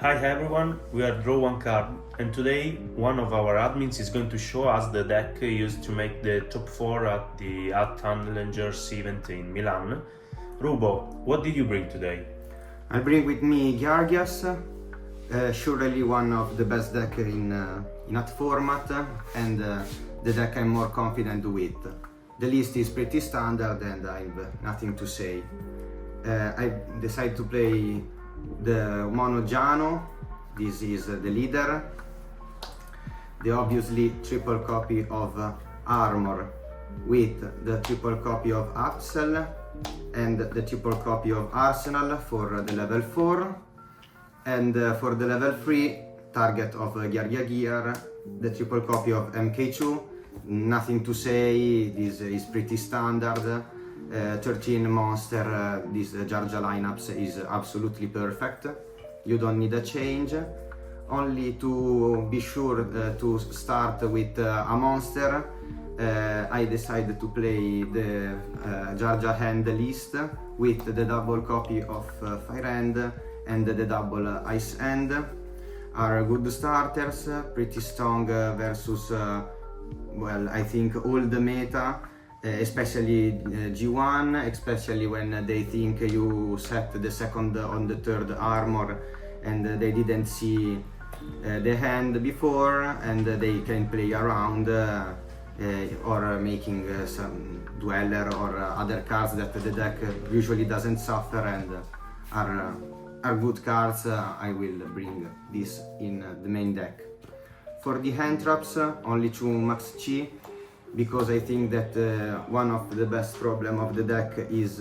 Hi everyone, we are Draw One Card, and today one of our admins is going to show us the deck used to make the top 4 at the At Challengers event in Milan. Rubo, what did you bring today? I bring with me Geargia's, surely one of the best deck in that format, and the deck I'm more confident with. The list is pretty standard and I have nothing to say. I decided to play the Mono Jano. This is the leader. The obviously triple copy of Armor with the triple copy of Axel and the triple copy of Arsenal for the level 4, and for the level 3 target of Geargia Gear, the triple copy of MK2. Nothing to say, this is pretty standard. 13 monster, this Geargia lineups is absolutely perfect. You don't need a change. Only to be sure to start with a monster, I decided to play the Geargia Hand list with the double copy of Fire Hand and the double Ice Hand. Are good starters, pretty strong versus, well, I think all the meta, especially G1, especially when they think you set the second on the third armor and they didn't see the hand before, and they can play around or making some Dweller or other cards that the deck usually doesn't suffer and are good cards. I will bring this in the main deck. For the hand traps, only 2 max chi, because I think that one of the best problem of the deck is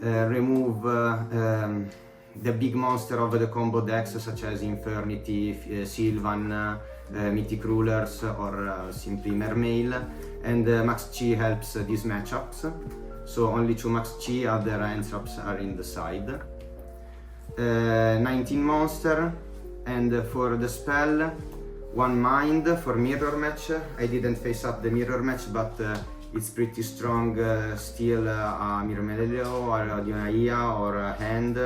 remove the big monster of the combo decks, such as Infernity, Sylvan, Mythic Rulers, or simply Mermail, and Max Chi helps these matchups. So only 2 Max Chi, other hand traps are in the side. 19 monster, and for the spell, 1 mind for mirror match. I didn't face up the mirror match, but it's pretty strong still. A Mirmelio or a Dionaia or a hand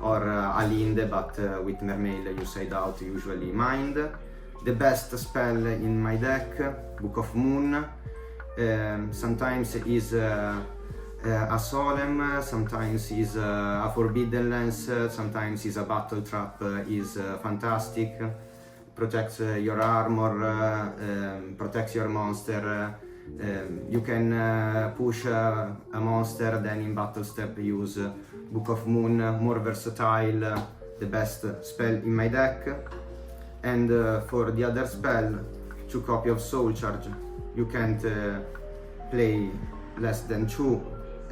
or a Linde, but with Mermail you side out usually mind. The best spell in my deck, Book of Moon. Sometimes is a Solemn, sometimes is a Forbidden Lens, sometimes is a Battle Trap, is fantastic. Protects your armor, protects your monster. You can push a monster, then in battle step use Book of Moon, more versatile, the best spell in my deck. And for the other spell, 2 copy of Soul Charge. You can't play less than 2,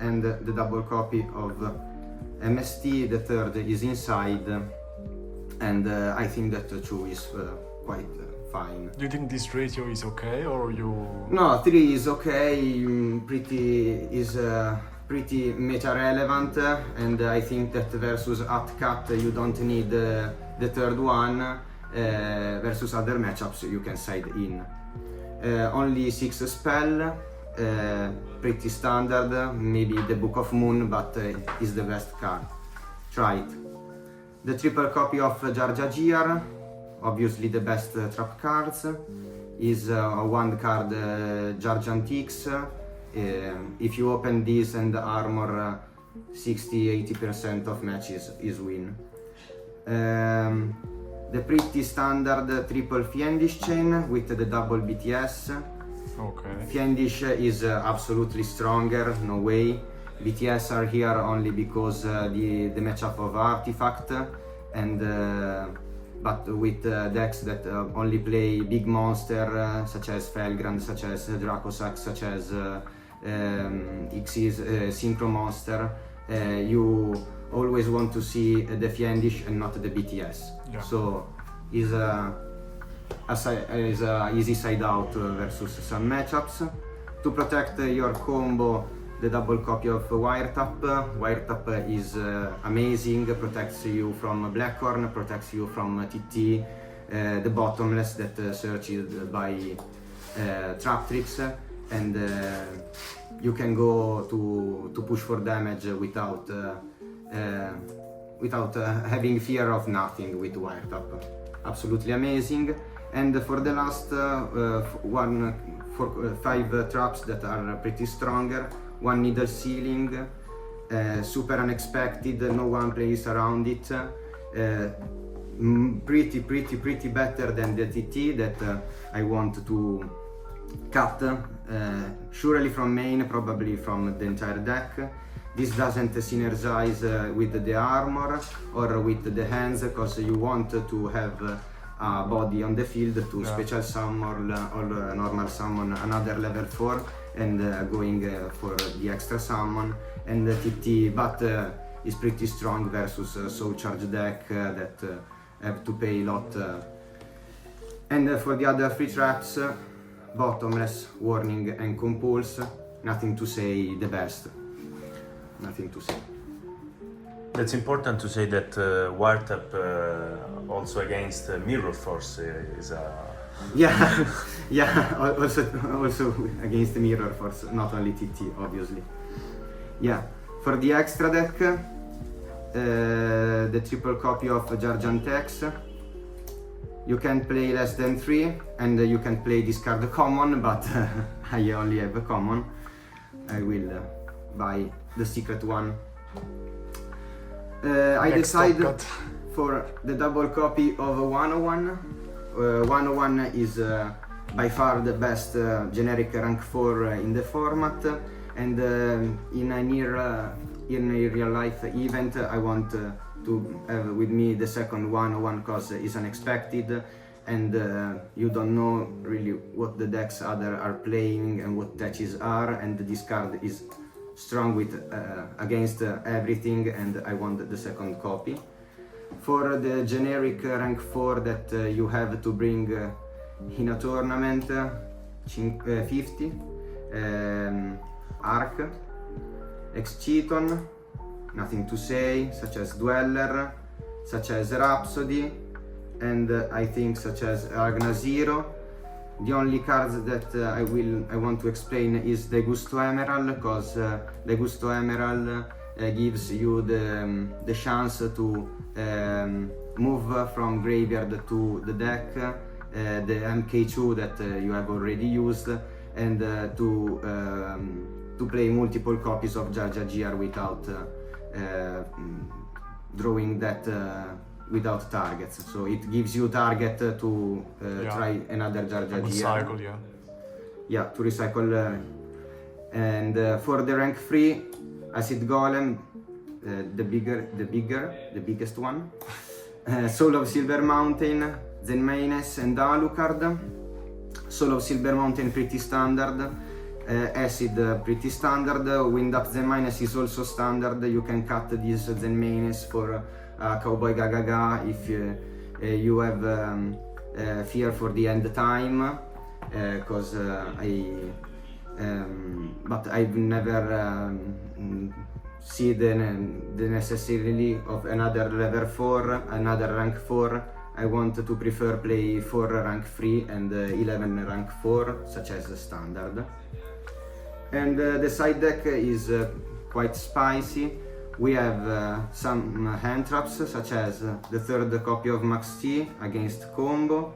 and the double copy of MST, the third is inside. And I think that 2 is quite fine. Do you think this ratio is okay, or you? No, 3 is okay. Pretty meta relevant, and I think that versus Cat you don't need the third one. Versus other matchups you can side in. Only 6 spell, pretty standard. Maybe the Book of Moon, but is the best card. Try it. The triple copy of Geargia Gear, obviously the best trap cards, is a 1 card Geargia Antiques. If you open this and armor, 60-80% of matches is win. The pretty standard triple Fiendish chain with the double BTS. Okay. Fiendish is absolutely stronger, no way. BTS are here only because the matchup of Artifact, and but with decks that only play big monster such as Felgrand, such as Dracosax, such as Xyz Synchro Monster, you always want to see the Fiendish and not the BTS. Yeah. So is a easy side out versus some matchups. To protect your combo, the double copy of Wiretap. Wiretap is amazing, protects you from Blackhorn, protects you from TT, the Bottomless that searches by trap tricks, and you can go to push for damage without without having fear of nothing with wiretap. Absolutely amazing. And for the last five traps that are pretty stronger, one needle ceiling, super unexpected, no one plays around it, pretty better than the TT that I want to cut, surely from main, probably from the entire deck. This doesn't synergize with the armor or with the hands, because you want to have a body on the field to special summon or normal summon another level 4 and going for the extra summon. And the TT, but is pretty strong versus soul charge deck that have to pay a lot. And for the other three traps, bottomless, warning and compulse, nothing to say, the best. Nothing to say. It's important to say that wiretap also against mirror force is a... Yeah, yeah, also against the mirror force, not only TT, obviously. Yeah, for the extra deck, the triple copy of Geargia Hands. You can play less than 3, and you can play discard common, but I only have a common. I will buy the secret one. I decided for the double copy of 101. 101 is by far the best generic rank 4 in the format, and in a real life event I want to have with me the second 101, because it's unexpected and you don't know really what the decks other are playing and what touches are, and this card is strong with against everything, and I want the second copy. For the generic rank 4 that you have to bring in a tournament, 50 Arc, Excheaton, nothing to say, such as Dweller, such as Rhapsody, and I think such as Agna Zero. The only cards that I want to explain is the Gusto Emerald, because the Gusto Emerald gives you the chance to move from graveyard to the deck, the MK2 that you have already used, and to play multiple copies of Geargia GR without drawing that without targets. So it gives you target to try another Geargia GR. Recycle, Yeah, to recycle. And for the rank 3, Acid Golem, the biggest one. Soul of Silver Mountain, Zenmaines and Alucard. Soul of Silver Mountain pretty standard. Acid pretty standard. Wind Up Zenmaines is also standard. You can cut this Zenmaines for Cowboy Gagaga if you have fear for the end time, because but I've never see the necessity of another level 4, another rank 4. I want to prefer play 4 rank 3 and 11 rank 4, such as the standard. And the side deck is quite spicy. We have some hand traps, such as the third copy of Max T against Combo,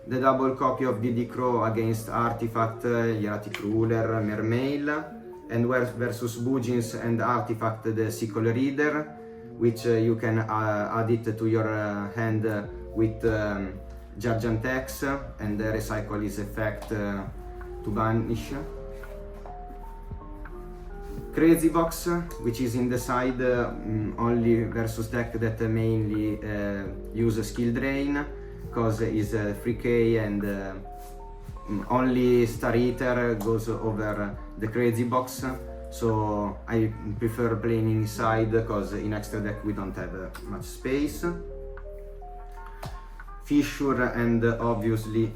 the double copy of DD Crow against Artifact, Hieratic Ruler, Mermail, and versus Bujins and Artifact the Sickle Reader, which you can add it to your hand with Geargia Hands and recycle his effect to banish. Crazy Box, which is in the side only versus deck that mainly use skill drain, because it's 3k and only Star Eater goes over the Crazy Box, so I prefer playing inside, because in extra deck we don't have much space. Fissure and obviously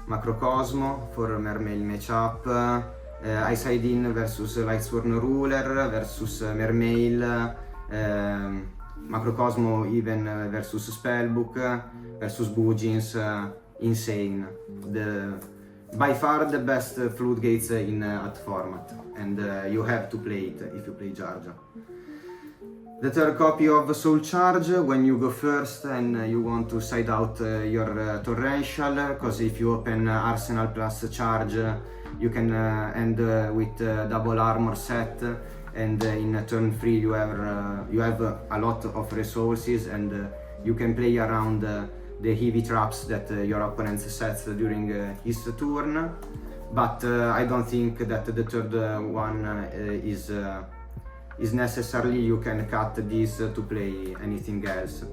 Macrocosmo for Mermail matchup. I side in versus Lightsworn Ruler versus Mermail, Macrocosmo even versus Spellbook versus Bujins, insane. By far the best floodgates in at format, and you have to play it if you play Geargia. The third copy of Soul Charge, when you go first and you want to side out your torrential, because if you open Arsenal plus Charge, you can end with double armor set, and in turn 3 you have a lot of resources, and you can play around the heavy traps that your opponent sets during his turn. But I don't think that the third one is necessarily. You can cut this to play anything else.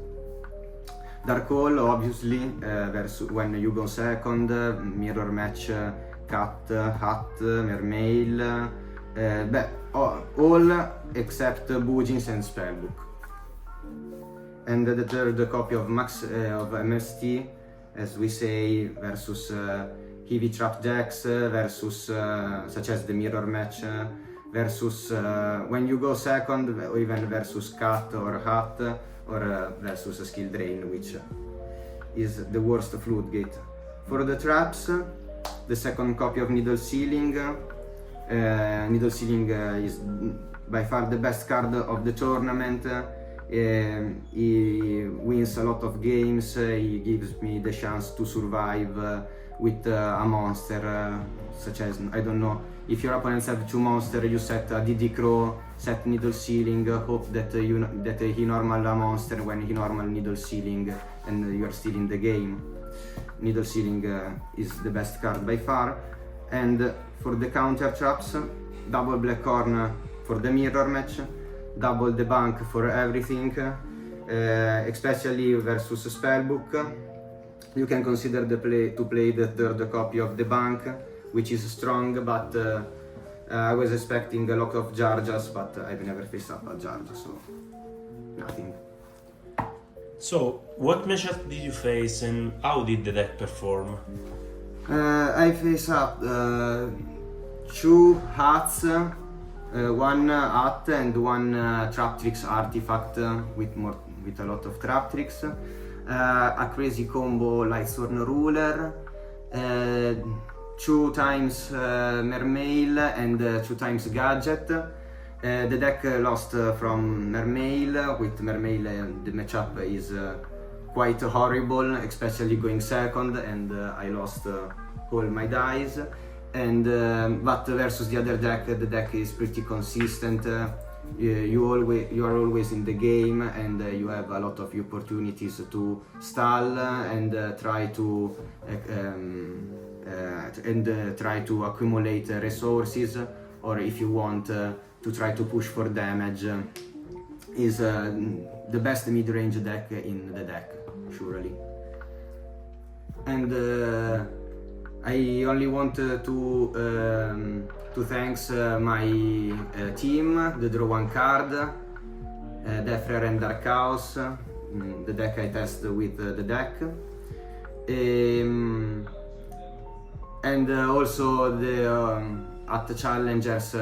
Dark Hole, obviously, versus when you go second, mirror match, cut, hat, mermail, all except Boogins and Spellbook. And the third copy of MST, as we say, versus heavy trap decks, versus such as the mirror match, versus when you go second, or even versus cut or hat, or versus a skill drain, which is the worst floodgate. For the traps, the second copy of Needle Sealing. Needle Sealing is by far the best card of the tournament. He wins a lot of games. He gives me the chance to survive with a monster, such as, I don't know, if your opponents have 2 monsters, you set a DD Crow, set Needle Sealing, hope that he normal a monster when he normal Needle Sealing, and you are still in the game. Needle Sealing is the best card by far. And for the counter traps, double Black Horn for the mirror match, double the bank for everything, especially versus Spellbook. You can consider to play the third copy of the bank, which is strong, but I was expecting a lot of Geargias, but I've never faced up a Geargia, so nothing. So, what matchup did you face and how did the deck perform? I face up 2 hats, 1 hat and 1 trap tricks artifact with a lot of trap tricks, a crazy combo Lightsworn Ruler, 2 times Mermail and 2 times Gadget. The deck lost from Mermail. With Mermail the matchup is quite horrible, especially going second, and I lost all my dice. And but versus the other deck, the deck is pretty consistent. You are always in the game, and you have a lot of opportunities to stall and try to accumulate resources, or if you want to try to push for damage. Is the best mid-range deck in the deck, surely. And I only want to thanks my team, the Draw One Card, Defrer and Dark Chaos, the deck I test with the deck, and also the at Challengers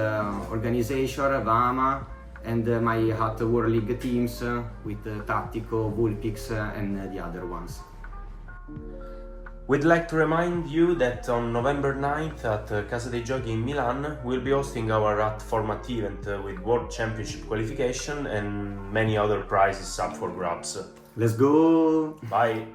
organization, Vama, and my Hat World League teams with Tattico, Vulpix, and the other ones. We'd like to remind you that on November 9th at Casa dei Giochi in Milan, we'll be hosting our Rat format event with World Championship qualification and many other prizes up for grabs. Let's go! Bye!